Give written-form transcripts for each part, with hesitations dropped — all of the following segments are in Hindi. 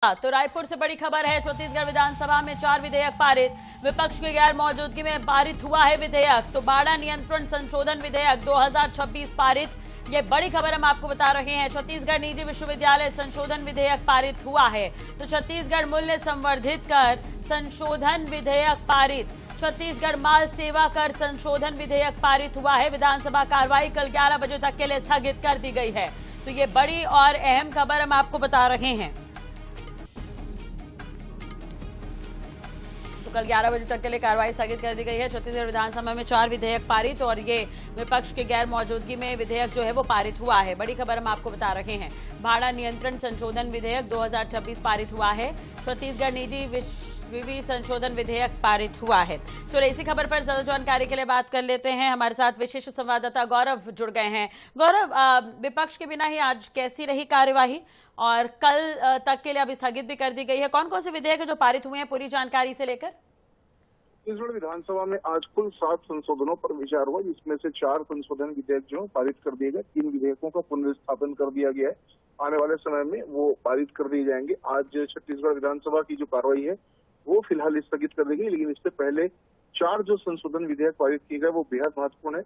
तो रायपुर से बड़ी खबर है। छत्तीसगढ़ विधानसभा में 4 विधेयक पारित। विपक्ष की गैर मौजूदगी में पारित हुआ है विधेयक। तो बाड़ा नियंत्रण संशोधन विधेयक 2026 पारित। ये बड़ी खबर हम आपको बता रहे हैं। छत्तीसगढ़ निजी विश्वविद्यालय संशोधन विधेयक पारित हुआ है। तो छत्तीसगढ़ मूल्य संवर्धित कर संशोधन विधेयक पारित। छत्तीसगढ़ माल सेवा कर संशोधन विधेयक पारित हुआ है। विधानसभा कार्रवाई कल 11 बजे तक के लिए स्थगित कर दी गई है। तो ये बड़ी और अहम खबर हम आपको बता रहे हैं। तो कल 11 बजे तक के लिए कार्रवाई स्थगित कर दी गई है। छत्तीसगढ़ विधानसभा में 4 विधेयक पारित और ये विपक्ष की गैर मौजूदगी में विधेयक जो है वो पारित हुआ है। बड़ी खबर हम आपको बता रहे हैं। भाड़ा नियंत्रण संशोधन विधेयक 2026 पारित हुआ है। छत्तीसगढ़ निजी विवि संशोधन विधेयक पारित हुआ है। तो इसी खबर पर ज्यादा जानकारी के लिए बात कर लेते हैं। हमारे साथ विशेष संवाददाता गौरव जुड़ गए हैं। गौरव, विपक्ष के बिना ही आज कैसी रही कार्यवाही और कल तक के लिए अब स्थगित भी कर दी गई है। कौन कौन से विधेयक जो पारित हुए हैं, पूरी जानकारी से लेकर। छत्तीसगढ़ विधानसभा में आज कुल 7 संशोधनों पर विचार हुआ, जिसमें से 4 संशोधन विधेयक जो पारित कर दिए गए। 3 विधेयकों का पुनर्स्थापन कर दिया गया है। आने वाले समय में वो पारित कर दिए जाएंगे। आज छत्तीसगढ़ विधानसभा की जो कार्रवाई है वो फिलहाल स्थगित कर दी गई, लेकिन इससे पहले 4 जो संशोधन विधेयक पारित किए गए वो बेहद महत्वपूर्ण है।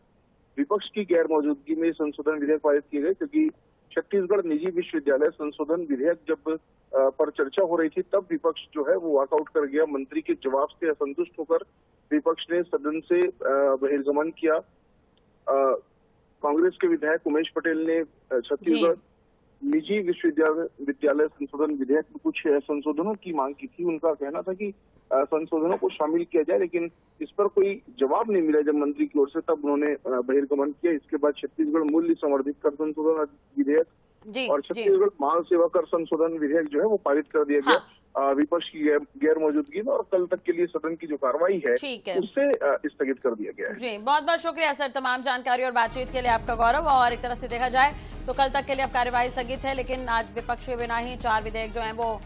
विपक्ष की गैर मौजूदगी में संशोधन विधेयक पारित किए गए, क्योंकि छत्तीसगढ़ निजी विश्वविद्यालय संशोधन विधेयक जब पर चर्चा हो रही थी तब विपक्ष जो है वो वॉकआउट कर गया। मंत्री के जवाब से असंतुष्ट होकर विपक्ष ने सदन से बहिर्गमन किया। कांग्रेस के विधायक उमेश पटेल ने छत्तीसगढ़ निजी विश्वविद्यालय संशोधन विधेयक में कुछ संशोधनों की मांग की थी। उनका कहना था कि संशोधनों को शामिल किया जाए, लेकिन इस पर कोई जवाब नहीं मिला जब मंत्री की ओर से, तब उन्होंने बहिर्गमन किया। इसके बाद छत्तीसगढ़ मूल्य संवर्धित कर संशोधन विधेयक और छत्तीसगढ़ माल सेवा कर संशोधन विधेयक जो है वो पारित कर दिया गया। विपक्ष की गैर मौजूदगी में और कल तक के लिए सदन की जो कार्रवाई है उससे स्थगित कर दिया गया है। जी, बहुत बहुत शुक्रिया सर तमाम जानकारी और बातचीत के लिए आपका गौरव। और एक तरह से देखा जाए तो कल तक के लिए अब कार्यवाही स्थगित है, लेकिन आज विपक्ष के बिना ही 4 विधेयक जो हैं वो